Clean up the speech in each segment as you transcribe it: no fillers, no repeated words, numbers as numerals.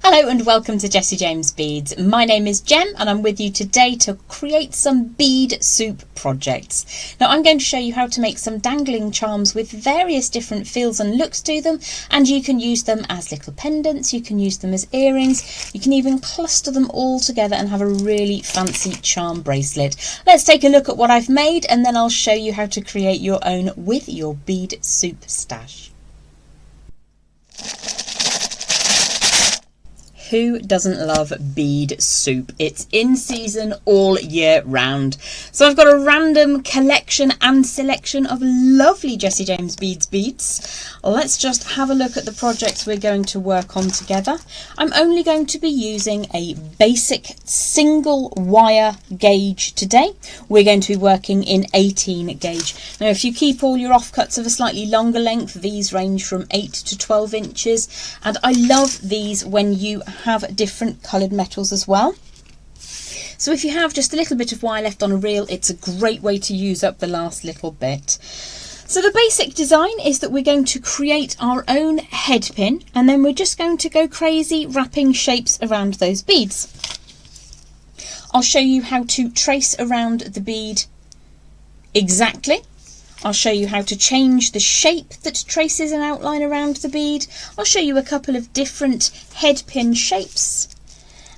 Hello and welcome to Jessie James Beads. My name is Jem and I'm with you today to create some bead soup projects. Now I'm going to show you how to make some dangling charms with various different feels and looks to them, and you can use them as little pendants, you can use them as earrings, you can even cluster them all together and have a really fancy charm bracelet. Let's take a look at what I've made and then I'll show you how to create your own with your bead soup stash. Who doesn't love bead soup? It's in season all year round. So I've got a random collection and selection of lovely Jessie James beads. Let's just have a look at the projects we're going to work on together. I'm only going to be using a basic single wire gauge today. We're going to be working in 18 gauge. Now if you keep all your offcuts of a slightly longer length, these range from 8 to 12 inches, and I love these when you have different coloured metals as well. So if you have just a little bit of wire left on a reel, it's a great way to use up the last little bit. So the basic design is that we're going to create our own head pin, and then we're just going to go crazy wrapping shapes around those beads. I'll show you how to trace around the bead exactly. I'll show you how to change the shape that traces an outline around the bead. I'll show you a couple of different head pin shapes.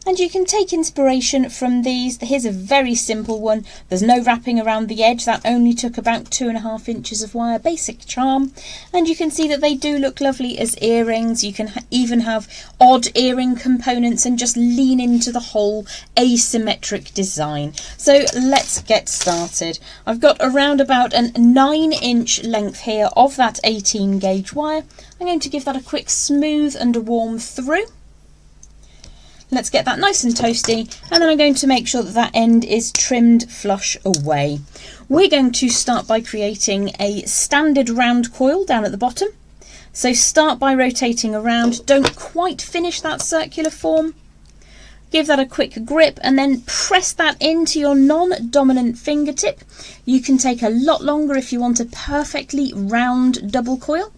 And you can take inspiration from these. Here's a very simple one. There's no wrapping around the edge. That only took about 2.5 inches of wire. Basic charm. And you can see that they do look lovely as earrings. You can even have odd earring components and just lean into the whole asymmetric design. So let's get started. I've got around about a 9-inch length here of that 18 gauge wire. I'm going to give that a quick smooth and a warm through. Let's get that nice and toasty, and then I'm going to make sure that that end is trimmed flush away. We're going to start by creating a standard round coil down at the bottom. So start by rotating around, don't quite finish that circular form. Give that a quick grip and then press that into your non-dominant fingertip. You can take a lot longer if you want a perfectly round double coil.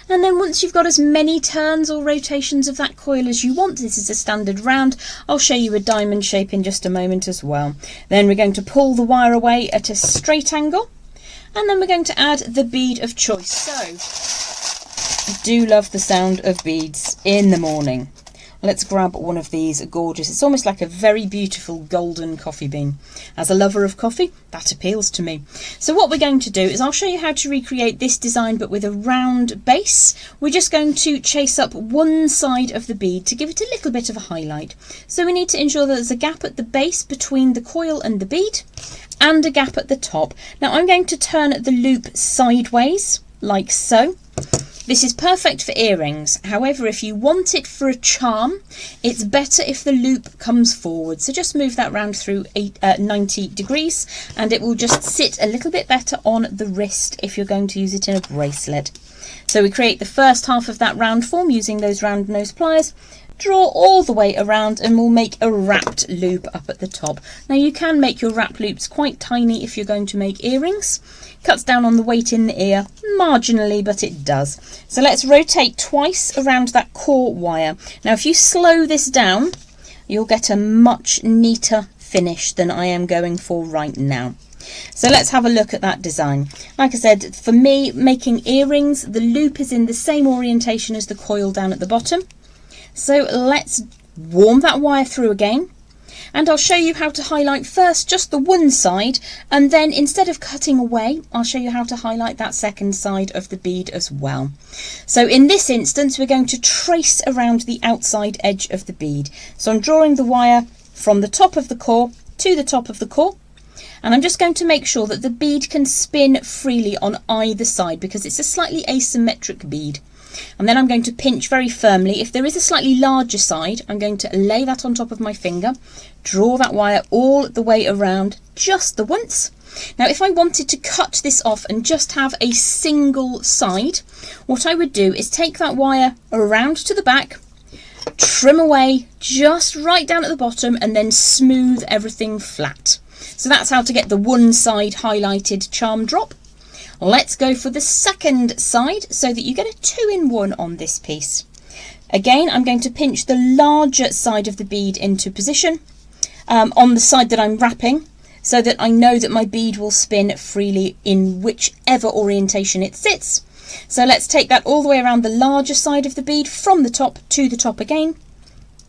And then once you've got as many turns or rotations of that coil as you want, this is a standard round, I'll show you a diamond shape in just a moment as well. Then we're going to pull the wire away at a straight angle, and then we're going to add the bead of choice. So, I do love the sound of beads in the morning. Let's grab one of these gorgeous, it's almost like a very beautiful golden coffee bean. As a lover of coffee, that appeals to me. So what we're going to do is I'll show you how to recreate this design but with a round base. We're just going to chase up one side of the bead to give it a little bit of a highlight. So we need to ensure that there's a gap at the base between the coil and the bead and a gap at the top. Now I'm going to turn the loop sideways like so. This is perfect for earrings. However, if you want it for a charm, it's better if the loop comes forward. So just move that round through 90 degrees and it will just sit a little bit better on the wrist if you're going to use it in a bracelet. So we create the first half of that round form using those round nose pliers. Draw all the way around and we'll make a wrapped loop up at the top. Now you can make your wrap loops quite tiny if you're going to make earrings. Cuts down on the weight in the ear marginally, but it does. So let's rotate twice around that core wire. Now if you slow this down, you'll get a much neater finish than I am going for right now. So let's have a look at that design. Like I said, for me, making earrings, the loop is in the same orientation as the coil down at the bottom. So let's warm that wire through again, and I'll show you how to highlight first just the one side, and then instead of cutting away, I'll show you how to highlight that second side of the bead as well. So in this instance, we're going to trace around the outside edge of the bead. So I'm drawing the wire from the top of the core to the top of the core, and I'm just going to make sure that the bead can spin freely on either side because it's a slightly asymmetric bead. And then I'm going to pinch very firmly. If there is a slightly larger side, I'm going to lay that on top of my finger, draw that wire all the way around just the once. Now if I wanted to cut this off and just have a single side, what I would do is take that wire around to the back, trim away just right down at the bottom, and then smooth everything flat. So that's how to get the one side highlighted charm drop. Let's go for the second side so that you get a 2-in-1 on this piece. Again, I'm going to pinch the larger side of the bead into position on the side that I'm wrapping, so that I know that my bead will spin freely in whichever orientation it sits. So let's take that all the way around the larger side of the bead, from the top to the top again,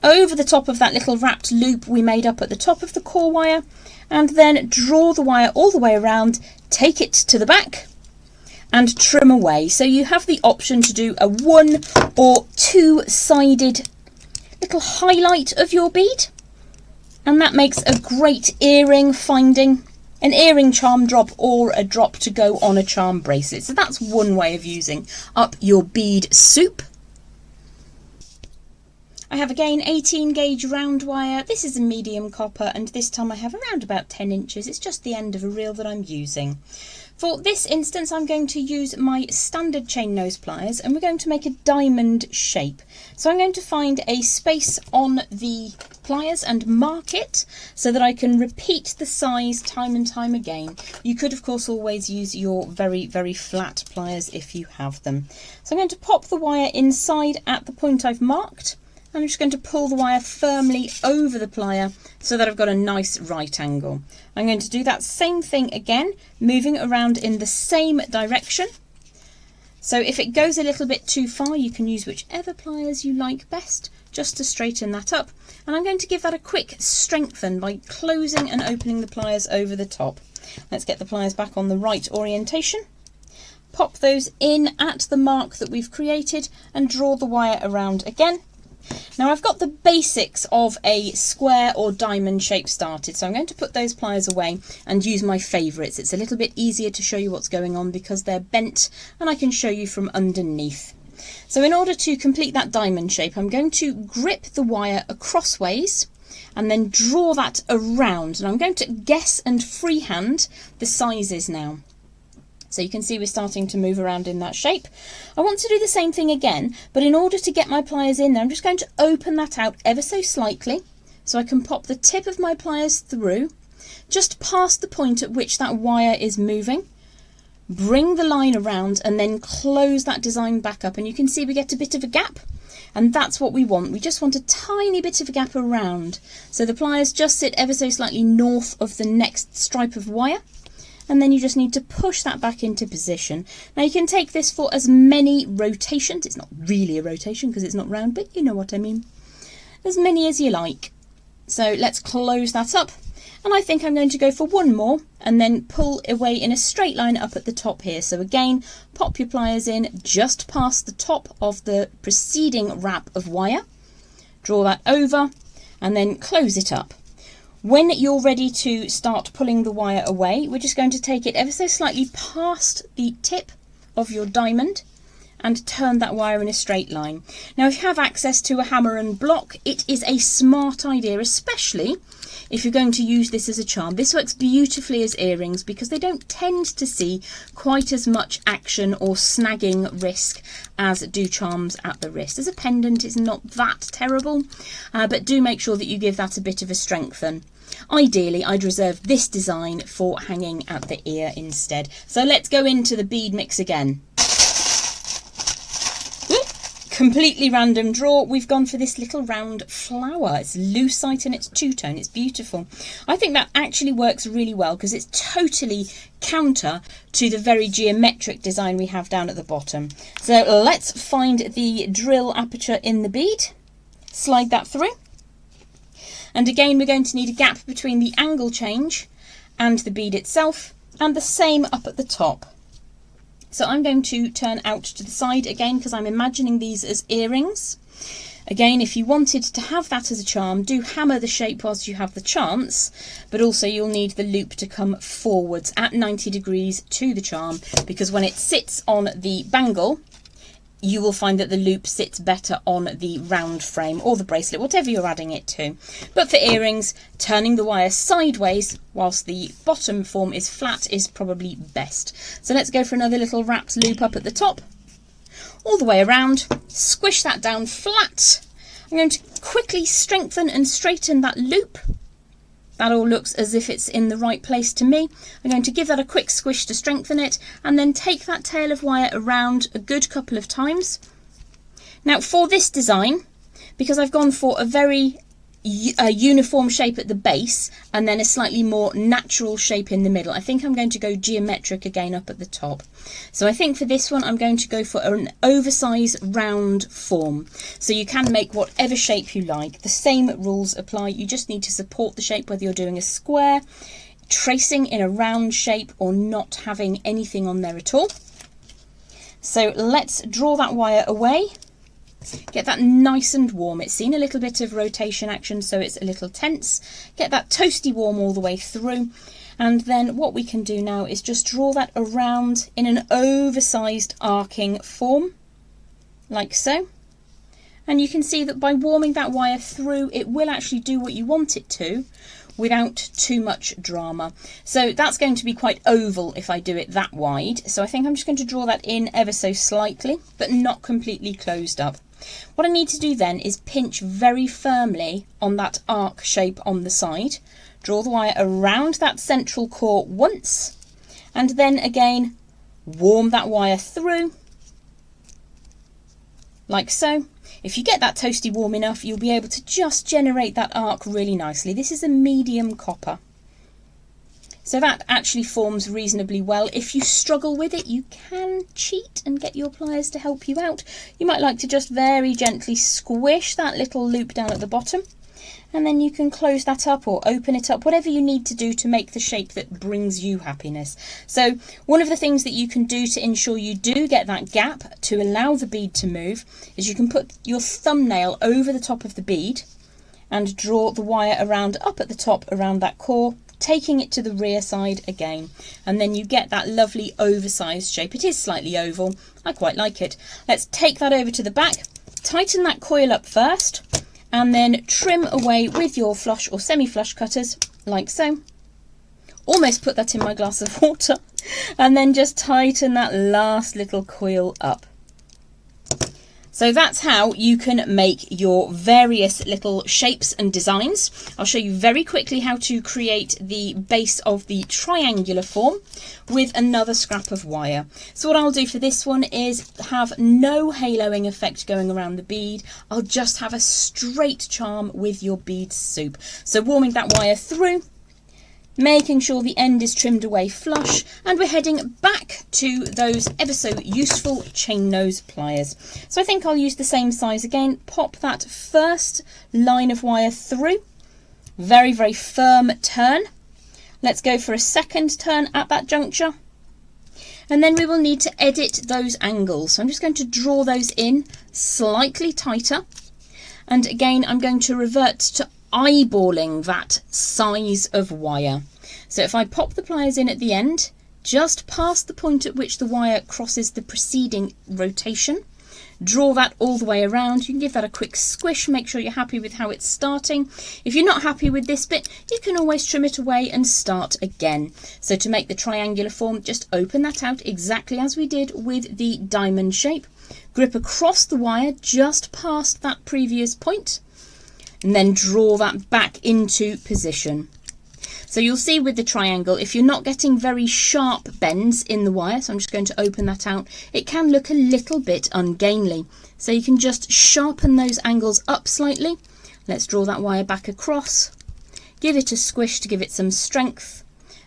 over the top of that little wrapped loop we made up at the top of the core wire, and then draw the wire all the way around, take it to the back and trim away. So you have the option to do a 1 or 2-sided little highlight of your bead, and that makes a great earring finding, an earring charm drop or a drop to go on a charm bracelet. So that's one way of using up your bead soup. I have again 18 gauge round wire. This is a medium copper, and this time I have around about 10 inches. It's just the end of a reel that I'm using. For this instance, I'm going to use my standard chain nose pliers, and we're going to make a diamond shape. So I'm going to find a space on the pliers and mark it so that I can repeat the size time and time again. You could of course always use your very, very flat pliers if you have them. So I'm going to pop the wire inside at the point I've marked. I'm just going to pull the wire firmly over the plier so that I've got a nice right angle. I'm going to do that same thing again, moving around in the same direction. So if it goes a little bit too far, you can use whichever pliers you like best just to straighten that up. And I'm going to give that a quick strengthen by closing and opening the pliers over the top. Let's get the pliers back on the right orientation. Pop those in at the mark that we've created and draw the wire around again. Now I've got the basics of a square or diamond shape started, so I'm going to put those pliers away and use my favourites. It's a little bit easier to show you what's going on because they're bent and I can show you from underneath. So in order to complete that diamond shape, I'm going to grip the wire acrossways and then draw that around, and I'm going to guess and freehand the sizes now. So you can see we're starting to move around in that shape. I want to do the same thing again, but in order to get my pliers in there, I'm just going to open that out ever so slightly so I can pop the tip of my pliers through, just past the point at which that wire is moving, bring the line around and then close that design back up, and you can see we get a bit of a gap, and that's what we want. We just want a tiny bit of a gap around, so the pliers just sit ever so slightly north of the next stripe of wire. And then you just need to push that back into position. Now you can take this for as many rotations, it's not really a rotation because it's not round, but you know what I mean, as many as you like. So let's close that up, and I think I'm going to go for one more and then pull away in a straight line up at the top here. So again, pop your pliers in just past the top of the preceding wrap of wire, draw that over and then close it up. When you're ready to start pulling the wire away, we're just going to take it ever so slightly past the tip of your diamond and turn that wire in a straight line. Now if you have access to a hammer and block, it is a smart idea, especially if you're going to use this as a charm. This works beautifully as earrings because they don't tend to see quite as much action or snagging risk as do charms at the wrist. As a pendant, it's not that terrible, but do make sure that you give that a bit of a strengthen. Ideally, I'd reserve this design for hanging at the ear instead. So let's go into the bead mix again. Completely random draw. We've gone for this little round flower. It's lucite and it's two-tone. It's beautiful. I think that actually works really well because it's totally counter to the very geometric design we have down at the bottom. So let's find the drill aperture in the bead, slide that through. And again, we're going to need a gap between the angle change and the bead itself, and the same up at the top. So I'm going to turn out to the side again because I'm imagining these as earrings. Again, if you wanted to have that as a charm, do hammer the shape whilst you have the chance, but also you'll need the loop to come forwards at 90 degrees to the charm, because when it sits on the bangle, you will find that the loop sits better on the round frame or the bracelet, whatever you're adding it to. But for earrings, turning the wire sideways whilst the bottom form is flat is probably best. So let's go for another little wrapped loop up at the top, all the way around, squish that down flat. I'm going to quickly strengthen and straighten that loop. That all looks as if it's in the right place to me. I'm going to give that a quick squish to strengthen it and then take that tail of wire around a good couple of times. Now for this design, because I've gone for a very uniform shape at the base and then a slightly more natural shape in the middle, I think I'm going to go geometric again up at the top. So I think for this one I'm going to go for an oversized round form. So you can make whatever shape you like. The same rules apply. You just need to support the shape, whether you're doing a square, tracing in a round shape, or not having anything on there at all. So let's draw that wire away. Get that nice and warm. It's seen a little bit of rotation action, so it's a little tense. Get that toasty warm all the way through. And then what we can do now is just draw that around in an oversized arcing form, like so. And you can see that by warming that wire through, it will actually do what you want it to without too much drama. So that's going to be quite oval if I do it that wide. So I think I'm just going to draw that in ever so slightly, but not completely closed up. What I need to do then is pinch very firmly on that arc shape on the side, draw the wire around that central core once, and then again warm that wire through, like so. If you get that toasty warm enough, you'll be able to just generate that arc really nicely. This is a medium copper, so that actually forms reasonably well. If you struggle with it, you can cheat and get your pliers to help you out. You might like to just very gently squish that little loop down at the bottom, and then you can close that up or open it up, whatever you need to do to make the shape that brings you happiness. So one of the things that you can do to ensure you do get that gap to allow the bead to move is you can put your thumbnail over the top of the bead and draw the wire around up at the top around that core, taking it to the rear side again, and then you get that lovely oversized shape. It is slightly oval, I quite like it. Let's take that over to the back, tighten that coil up first, and then trim away with your flush or semi-flush cutters, like so. Almost put that in my glass of water, and then just tighten that last little coil up. So that's how you can make your various little shapes and designs. I'll show you very quickly how to create the base of the triangular form with another scrap of wire. So what I'll do for this one is have no haloing effect going around the bead. I'll just have a straight charm with your bead soup. So warming that wire through, making sure the end is trimmed away flush, and we're heading back to those ever so useful chain nose pliers. So I think I'll use the same size again. Pop that first line of wire through, very, very firm turn. Let's go for a second turn at that juncture, and then we will need to edit those angles. So I'm just going to draw those in slightly tighter, and again I'm going to revert to eyeballing that size of wire. So if I pop the pliers in at the end, just past the point at which the wire crosses the preceding rotation, draw that all the way around. You can give that a quick squish, make sure you're happy with how it's starting. If you're not happy with this bit, you can always trim it away and start again. So to make the triangular form, just open that out exactly as we did with the diamond shape. Grip across the wire just past that previous point, and then draw that back into position. So you'll see with the triangle, if you're not getting very sharp bends in the wire, so I'm just going to open that out, it can look a little bit ungainly. So you can just sharpen those angles up slightly. Let's draw that wire back across, give it a squish to give it some strength,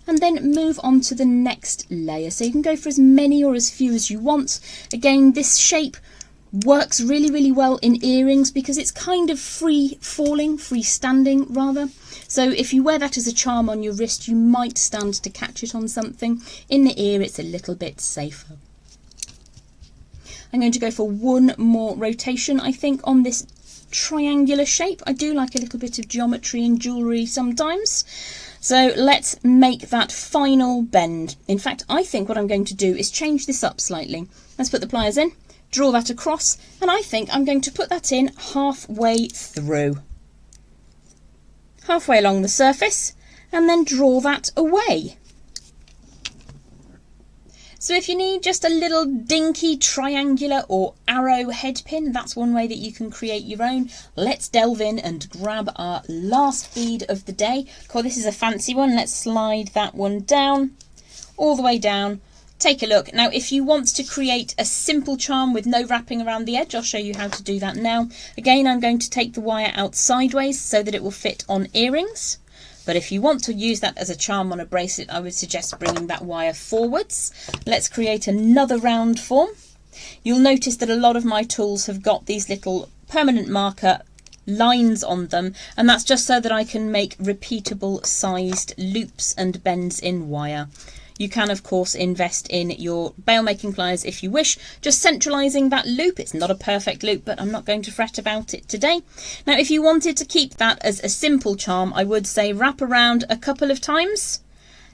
and then move on to the next layer. So you can go for as many or as few as you want. Again, this shape works really, really well in earrings because it's kind of free falling, free standing rather. So if you wear that as a charm on your wrist, you might stand to catch it on something. In the ear, it's a little bit safer. I'm going to go for one more rotation, I think, on this triangular shape. I do like a little bit of geometry and jewellery sometimes. So let's make that final bend. In fact, I think what I'm going to do is change this up slightly. Let's put the pliers in, draw that across, and I think I'm going to put that in halfway through. Halfway along the surface, and then draw that away. So if you need just a little dinky triangular or arrow head pin, that's one way that you can create your own. Let's delve in and grab our last bead of the day. Cool, this is a fancy one. Let's slide that one down, all the way down, take a look. Now, if you want to create a simple charm with no wrapping around the edge, I'll show you how to do that now. Again, I'm going to take the wire out sideways so that it will fit on earrings. But if you want to use that as a charm on a bracelet, I would suggest bringing that wire forwards. Let's create another round form. You'll notice that a lot of my tools have got these little permanent marker lines on them, and that's just so that I can make repeatable sized loops and bends in wire. You can of course invest in your bail making pliers if you wish, just centralising that loop. It's not a perfect loop, but I'm not going to fret about it today. Now, if you wanted to keep that as a simple charm, I would say wrap around a couple of times,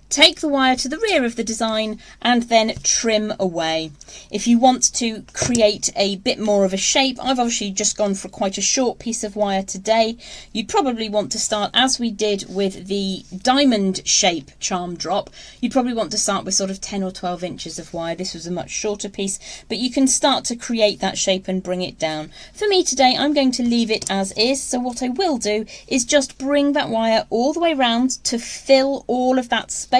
take the wire to the rear of the design, and then trim away. If you want to create a bit more of a shape, I've obviously just gone for quite a short piece of wire today. You'd probably want to start, as we did with the diamond shape charm drop, you'd probably want to start with sort of 10 or 12 inches of wire. This was a much shorter piece, but you can start to create that shape and bring it down. For me today, I'm going to leave it as is, so what I will do is just bring that wire all the way around to fill all of that space.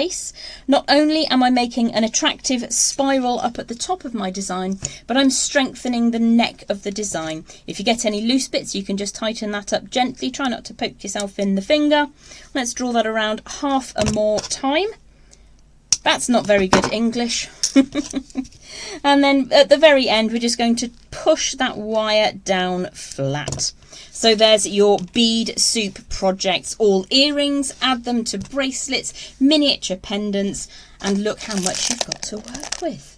Not only am I making an attractive spiral up at the top of my design, but I'm strengthening the neck of the design. If you get any loose bits, you can just tighten that up gently. Try not to poke yourself in the finger. Let's draw that around half a more time. That's not very good English. And then at the very end, we're just going to push that wire down flat. So there's your bead soup projects, all earrings, add them to bracelets, miniature pendants, and look how much you've got to work with.